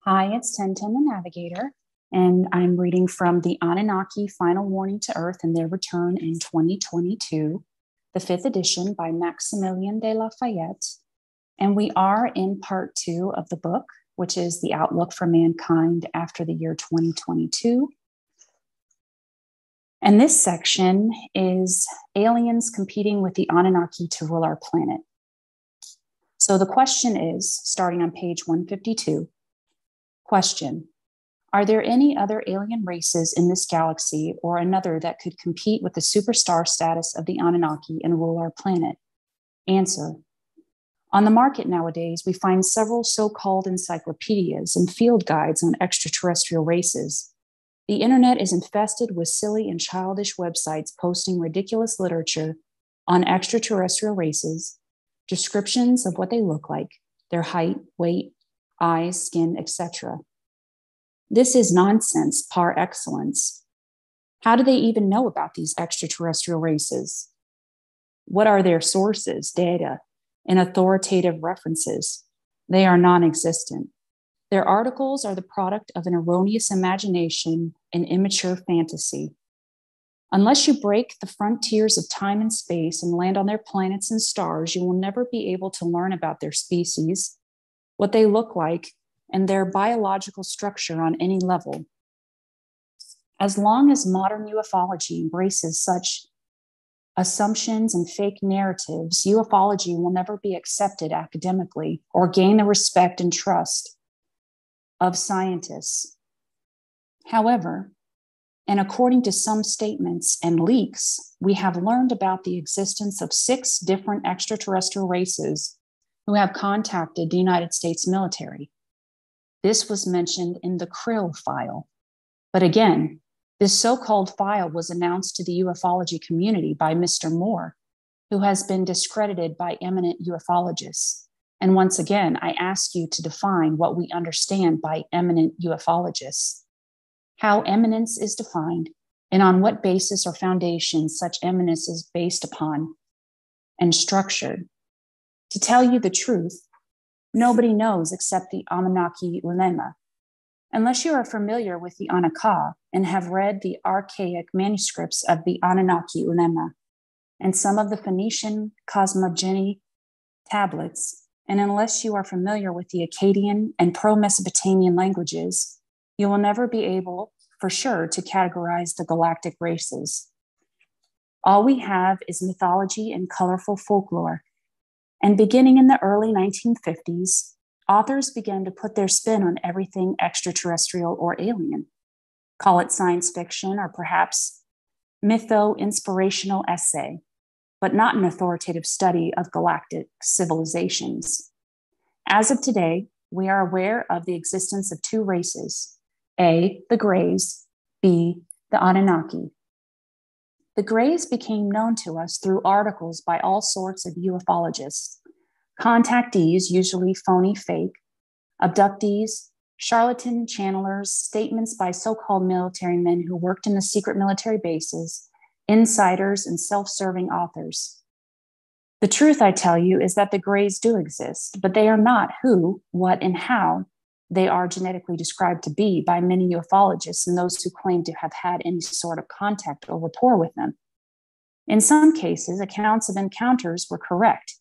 Hi, it's 1010 the Navigator, and I'm reading from the Anunnaki Final Warning to Earth and Their Return in 2022, the fifth edition by Maximilian de Lafayette. And we are in part 2 of the book, which is the outlook for mankind after the year 2022. And this section is aliens competing with the Anunnaki to rule our planet. So the question is, starting on page 152, question: are there any other alien races in this galaxy or another that could compete with the superstar status of the Anunnaki and rule our planet? Answer: on the market nowadays, we find several so-called encyclopedias and field guides on extraterrestrial races. The internet is infested with silly and childish websites posting ridiculous literature on extraterrestrial races, descriptions of what they look like, their height, weight, eyes, skin, etc. This is nonsense par excellence. How do they even know about these extraterrestrial races? What are their sources, data, and authoritative references? They are non-existent. Their articles are the product of an erroneous imagination and immature fantasy. Unless you break the frontiers of time and space and land on their planets and stars, you will never be able to learn about their species, what they look like, and their biological structure on any level. As long as modern ufology embraces such assumptions and fake narratives, ufology will never be accepted academically or gain the respect and trust of scientists. However, and according to some statements and leaks, we have learned about the existence of 6 different extraterrestrial races who have contacted the United States military. This was mentioned in the Krill file. But again, this so-called file was announced to the ufology community by Mr. Moore, who has been discredited by eminent ufologists. And once again, I ask you to define what we understand by eminent ufologists, how eminence is defined, and on what basis or foundation such eminence is based upon and structured. To tell you the truth, nobody knows except the Anunnaki ulema. Unless you are familiar with the Anunnaki and have read the archaic manuscripts of the Anunnaki ulema and some of the Phoenician cosmogony tablets, and unless you are familiar with the Akkadian and Pro-Mesopotamian languages, you will never be able, for sure, to categorize the galactic races. All we have is mythology and colorful folklore. And beginning in the early 1950s, authors began to put their spin on everything extraterrestrial or alien. Call it science fiction or perhaps mytho-inspirational essay, but not an authoritative study of galactic civilizations. As of today, we are aware of the existence of 2 races: A, the Greys, B, the Anunnaki. The Greys became known to us through articles by all sorts of ufologists, contactees, usually phony fake, abductees, charlatan channelers, statements by so-called military men who worked in the secret military bases, insiders, and self-serving authors. The truth, I tell you, is that the Greys do exist, but they are not who, what, and how they are genetically described to be by many ufologists and those who claim to have had any sort of contact or rapport with them. In some cases, accounts of encounters were correct,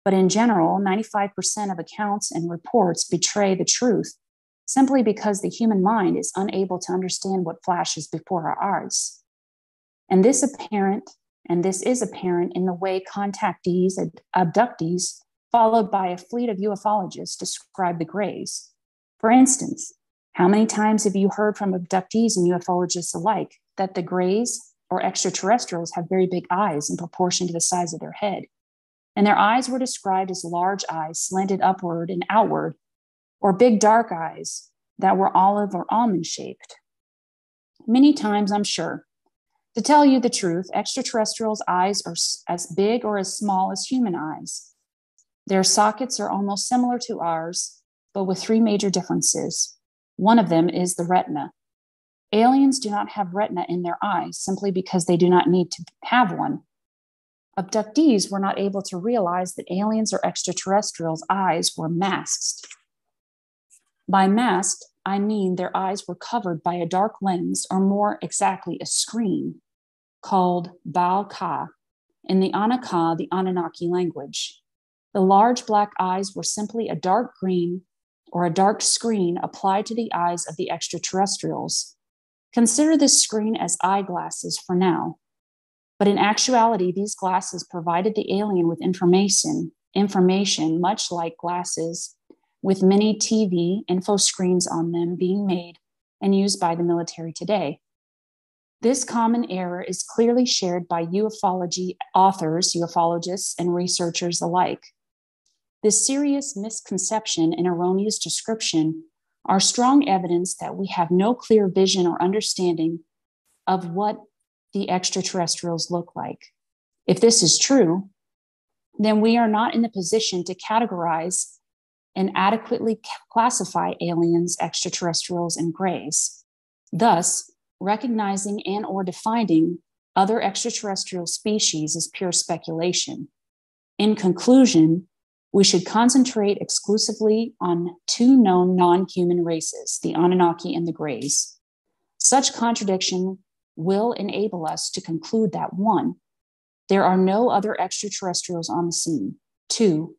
but in general, 95% of accounts and reports betray the truth simply because the human mind is unable to understand what flashes before our eyes. And this is apparent in the way contactees and abductees, followed by a fleet of ufologists, describe the Greys. For instance, how many times have you heard from abductees and ufologists alike that the Greys or extraterrestrials have very big eyes in proportion to the size of their head? And their eyes were described as large eyes slanted upward and outward, or big dark eyes that were olive or almond shaped. Many times, I'm sure. To tell you the truth, extraterrestrials' eyes are as big or as small as human eyes. Their sockets are almost similar to ours, but with 3 major differences. One of them is the retina. Aliens do not have retina in their eyes simply because they do not need to have one. Abductees were not able to realize that aliens or extraterrestrials' eyes were masked. By masked, I mean their eyes were covered by a dark lens, or more exactly, a screen, called Bao-Ka, in the Anaka, the Anunnaki language. The large black eyes were simply a dark green or a dark screen applied to the eyes of the extraterrestrials. Consider this screen as eyeglasses for now. But in actuality, these glasses provided the alien with information much like glasses with many TV info screens on them being made and used by the military today. This common error is clearly shared by ufology authors, ufologists, and researchers alike. This serious misconception and erroneous description are strong evidence that we have no clear vision or understanding of what the extraterrestrials look like. If this is true, then we are not in the position to categorize and adequately classify aliens, extraterrestrials, and grays. Thus, recognizing and or defining other extraterrestrial species is pure speculation. In conclusion, we should concentrate exclusively on two known non-human races, the Anunnaki and the Greys. Such contradiction will enable us to conclude that 1, there are no other extraterrestrials on the scene. 2,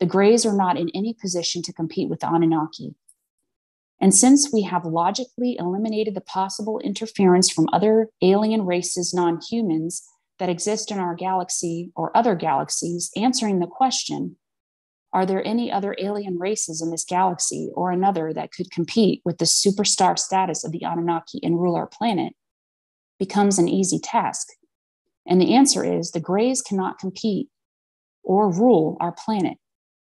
the Greys are not in any position to compete with the Anunnaki. And since we have logically eliminated the possible interference from other alien races, non-humans, that exist in our galaxy or other galaxies, answering the question, are there any other alien races in this galaxy or another that could compete with the superstar status of the Anunnaki and rule our planet, becomes an easy task. And the answer is the Greys cannot compete or rule our planet,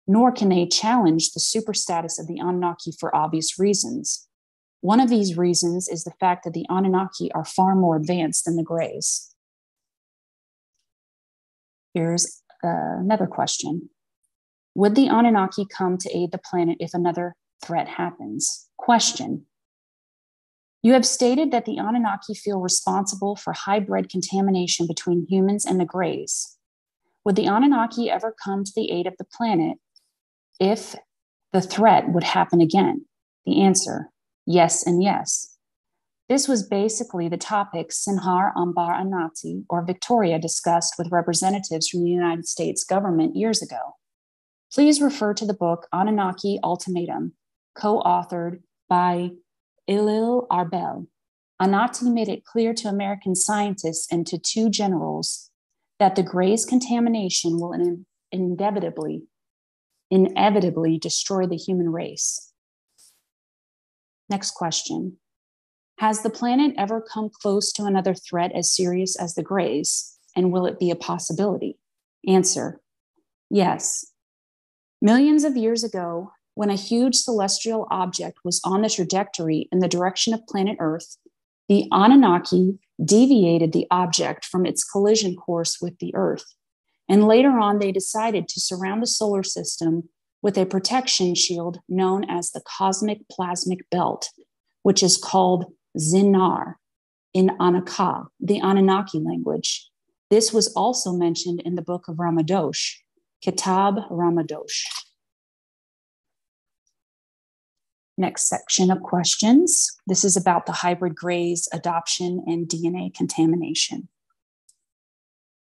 nor can they challenge the super status of the Anunnaki for obvious reasons. One of these reasons is the fact that the Anunnaki are far more advanced than the Greys. Here's another question. Would the Anunnaki come to aid the planet if another threat happens? Question. You have stated that the Anunnaki feel responsible for hybrid contamination between humans and the Greys. Would the Anunnaki ever come to the aid of the planet if the threat would happen again? The answer, yes and yes. This was basically the topic Sinhar Ambar Anati, or Victoria, discussed with representatives from the United States government years ago. Please refer to the book Anunnaki Ultimatum, co-authored by Ilil Arbel. Anati made it clear to American scientists and to 2 generals that the Greys' contamination will inevitably destroy the human race. Next question. Has the planet ever come close to another threat as serious as the Greys, and will it be a possibility? Answer, yes. Millions of years ago, when a huge celestial object was on the trajectory in the direction of planet Earth, the Anunnaki deviated the object from its collision course with the Earth. And later on, they decided to surround the solar system with a protection shield known as the cosmic plasmic belt, which is called Zinar in Anaka, the Anunnaki language. This was also mentioned in the book of Ramadosh, Kitab Ramadosh. Next section of questions. This is about the hybrid Greys, adoption, and DNA contamination.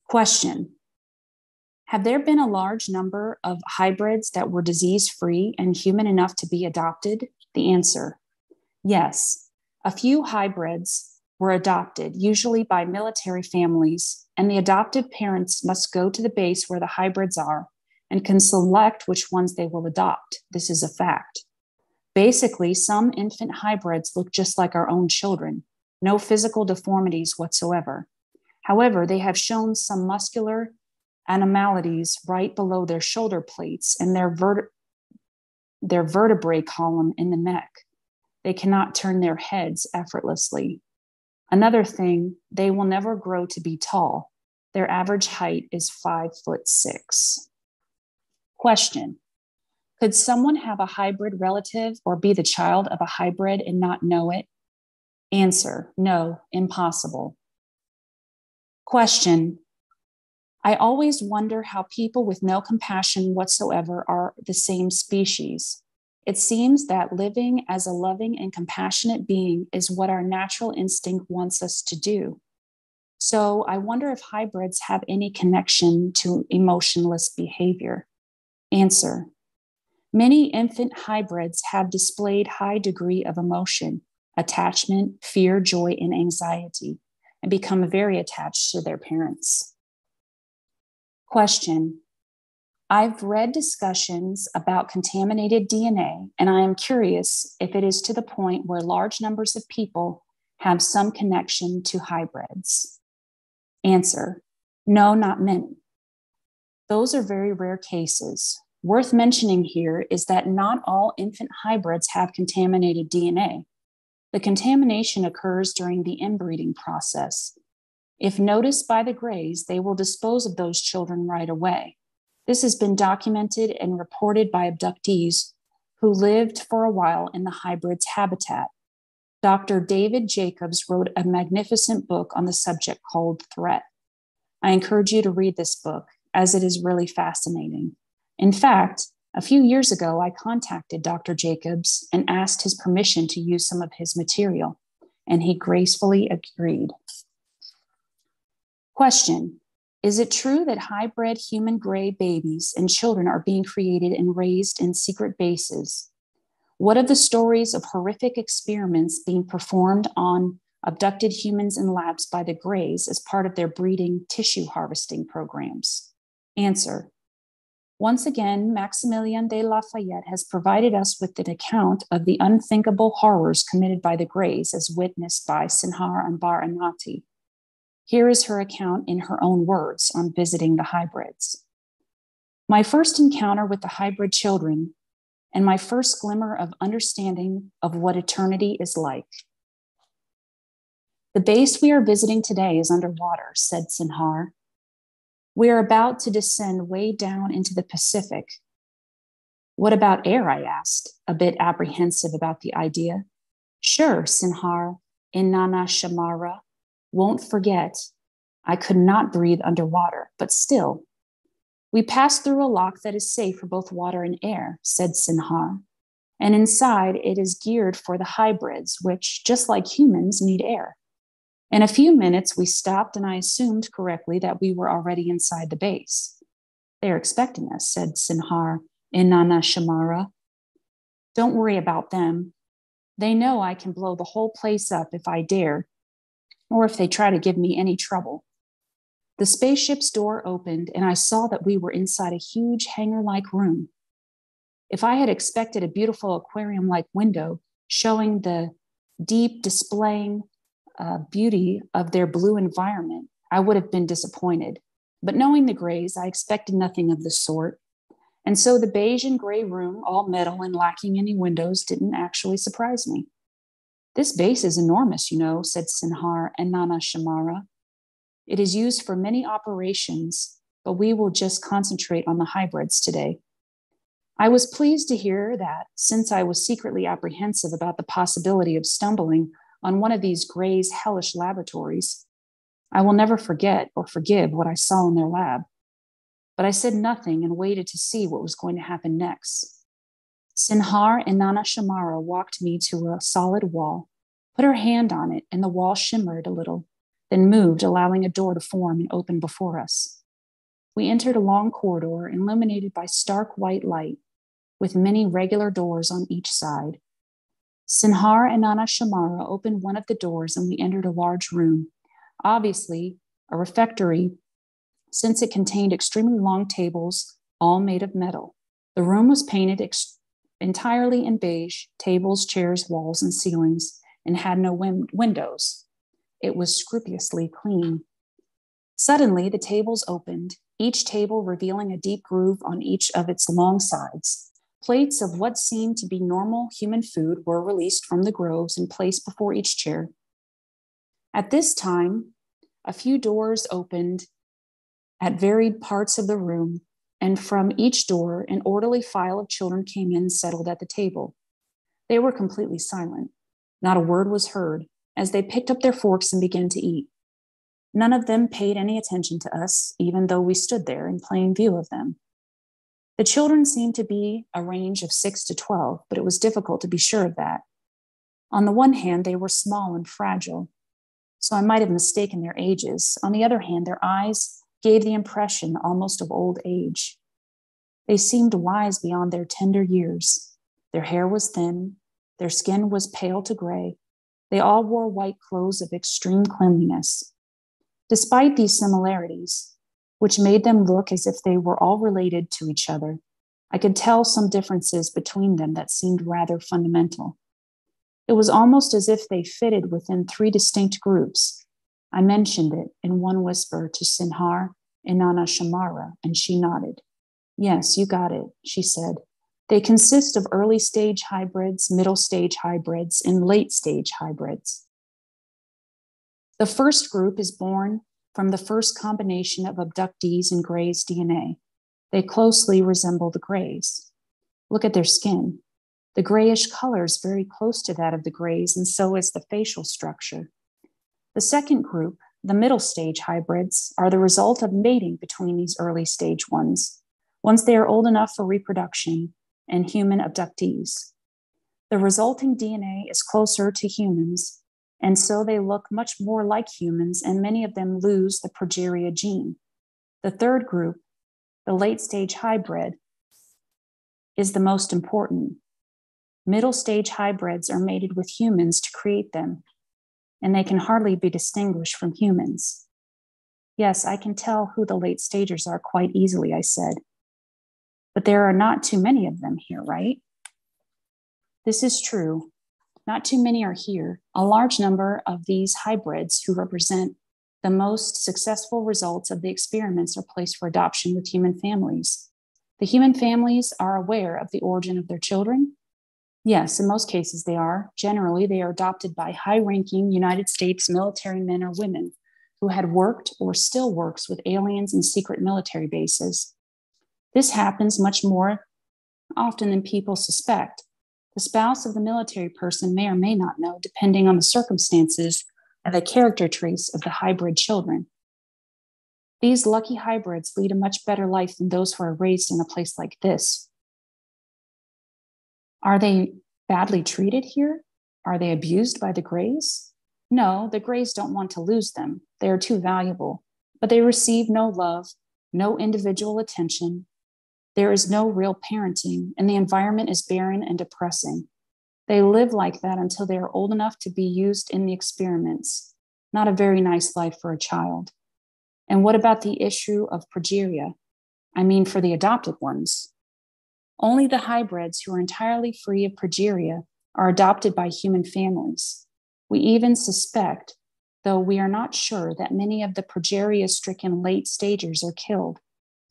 Question. Have there been a large number of hybrids that were disease-free and human enough to be adopted? The answer, yes. A few hybrids were adopted, usually by military families, and the adoptive parents must go to the base where the hybrids are and can select which ones they will adopt. This is a fact. Basically, some infant hybrids look just like our own children, no physical deformities whatsoever. However, they have shown some muscular anomalies right below their shoulder plates and their vertebrae column in the neck. They cannot turn their heads effortlessly. Another thing, they will never grow to be tall. Their average height is 5'6". Question. Could someone have a hybrid relative or be the child of a hybrid and not know it? Answer, no, impossible. Question. I always wonder how people with no compassion whatsoever are the same species. It seems that living as a loving and compassionate being is what our natural instinct wants us to do. So I wonder if hybrids have any connection to emotionless behavior. Answer: many infant hybrids have displayed high degree of emotion, attachment, fear, joy, and anxiety, and become very attached to their parents. Question: I've read discussions about contaminated DNA, and I am curious if it is to the point where large numbers of people have some connection to hybrids. Answer: no, not many. Those are very rare cases. Worth mentioning here is that not all infant hybrids have contaminated DNA. The contamination occurs during the inbreeding process. If noticed by the Greys, they will dispose of those children right away. This has been documented and reported by abductees who lived for a while in the hybrid's habitat. Dr. David Jacobs wrote a magnificent book on the subject called Threat. I encourage you to read this book, as it is really fascinating. In fact, a few years ago, I contacted Dr. Jacobs and asked his permission to use some of his material, and he gracefully agreed. Question: is it true that hybrid human gray babies and children are being created and raised in secret bases? What of the stories of horrific experiments being performed on abducted humans in labs by the Greys as part of their breeding tissue harvesting programs? Answer: once again, Maximilian de Lafayette has provided us with an account of the unthinkable horrors committed by the Greys as witnessed by Sinhar Anbar Anati. Here is her account in her own words on visiting the hybrids. My first encounter with the hybrid children and my first glimmer of understanding of what eternity is like. The base we are visiting today is underwater, said Sinhar. We are about to descend way down into the Pacific. What about air? I asked, a bit apprehensive about the idea. Sure, Sinhar, Inanna Shamara. Won't forget. I could not breathe underwater, but still. We passed through a lock that is safe for both water and air, said Sinhar. And inside it is geared for the hybrids, which, just like humans, need air. In a few minutes, we stopped, and I assumed correctly that we were already inside the base. They are expecting us, said Sinhar Inanna Shamara. Don't worry about them. They know I can blow the whole place up if I dare, or if they try to give me any trouble. The spaceship's door opened, and I saw that we were inside a huge hangar-like room. If I had expected a beautiful aquarium-like window showing the deep displaying beauty of their blue environment, I would have been disappointed. But knowing the Greys, I expected nothing of the sort. And so the beige and gray room, all metal and lacking any windows, didn't actually surprise me. This base is enormous, you know, said Sinhar Inanna Shamara. It is used for many operations, but we will just concentrate on the hybrids today. I was pleased to hear that, since I was secretly apprehensive about the possibility of stumbling on one of these Greys' hellish laboratories, I will never forget or forgive what I saw in their lab. But I said nothing and waited to see what was going to happen next. Sinhar Inanna Shamara walked me to a solid wall, put her hand on it, and the wall shimmered a little, then moved, allowing a door to form and open before us. We entered a long corridor illuminated by stark white light, with many regular doors on each side. Sinhar Inanna Shamara opened one of the doors, and we entered a large room, obviously a refectory, since it contained extremely long tables, all made of metal. The room was painted entirely in beige, tables, chairs, walls, and ceilings, and had no windows. It was scrupulously clean. Suddenly, the tables opened, each table revealing a deep groove on each of its long sides. Plates of what seemed to be normal human food were released from the groves and placed before each chair. At this time, a few doors opened at varied parts of the room, and from each door, an orderly file of children came in and settled at the table. They were completely silent. Not a word was heard as they picked up their forks and began to eat. None of them paid any attention to us, even though we stood there in plain view of them. The children seemed to be a range of 6 to 12, but it was difficult to be sure of that. On the one hand, they were small and fragile, so I might have mistaken their ages. On the other hand, their eyes gave the impression almost of old age. They seemed wise beyond their tender years. Their hair was thin, their skin was pale to gray. They all wore white clothes of extreme cleanliness. Despite these similarities, which made them look as if they were all related to each other, I could tell some differences between them that seemed rather fundamental. It was almost as if they fitted within 3 distinct groups. I mentioned it in one whisper to Sinhar Inanna Shamara, and she nodded. Yes, you got it, she said. They consist of early stage hybrids, middle stage hybrids, and late stage hybrids. The first group is born from the first combination of abductees and Gray's DNA. They closely resemble the Grays. Look at their skin. The grayish color is very close to that of the Grays, and so is the facial structure. The second group, the middle stage hybrids, are the result of mating between these early stage ones, once they are old enough for reproduction, and human abductees. The resulting DNA is closer to humans, and so they look much more like humans, and many of them lose the progeria gene. The third group, the late stage hybrid, is the most important. Middle stage hybrids are mated with humans to create them, and they can hardly be distinguished from humans. Yes, I can tell who the late stagers are quite easily, I said. But there are not too many of them here, right? This is true. Not too many are here. A large number of these hybrids who represent the most successful results of the experiments are placed for adoption with human families. The human families are aware of the origin of their children. Yes, in most cases they are. Generally, they are adopted by high-ranking United States military men or women who had worked or still works with aliens in secret military bases. This happens much more often than people suspect. The spouse of the military person may or may not know, depending on the circumstances and the character traits of the hybrid children. These lucky hybrids lead a much better life than those who are raised in a place like this. Are they badly treated here? Are they abused by the Greys? No, the Greys don't want to lose them. They are too valuable, but they receive no love, no individual attention. There is no real parenting, and the environment is barren and depressing. They live like that until they are old enough to be used in the experiments. Not a very nice life for a child. And what about the issue of progeria? I mean, for the adopted ones. Only the hybrids who are entirely free of progeria are adopted by human families. We even suspect, though we are not sure, that many of the progeria-stricken late stagers are killed,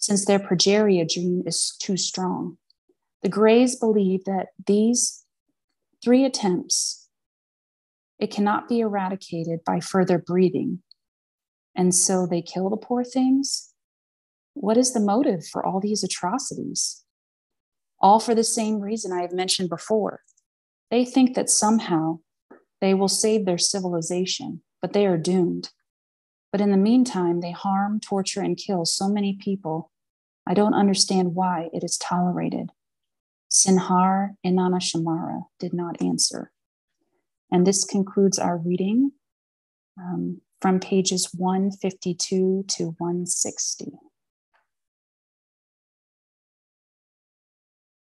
since their progeria gene is too strong. The Greys believe that these 3 attempts, it cannot be eradicated by further breeding, and so they kill the poor things? What is the motive for all these atrocities? All for the same reason I have mentioned before. They think that somehow they will save their civilization, but they are doomed. But in the meantime, they harm, torture, and kill so many people. I don't understand why it is tolerated. Sinhar Inanna Shamara did not answer. And this concludes our reading from pages 152 to 160.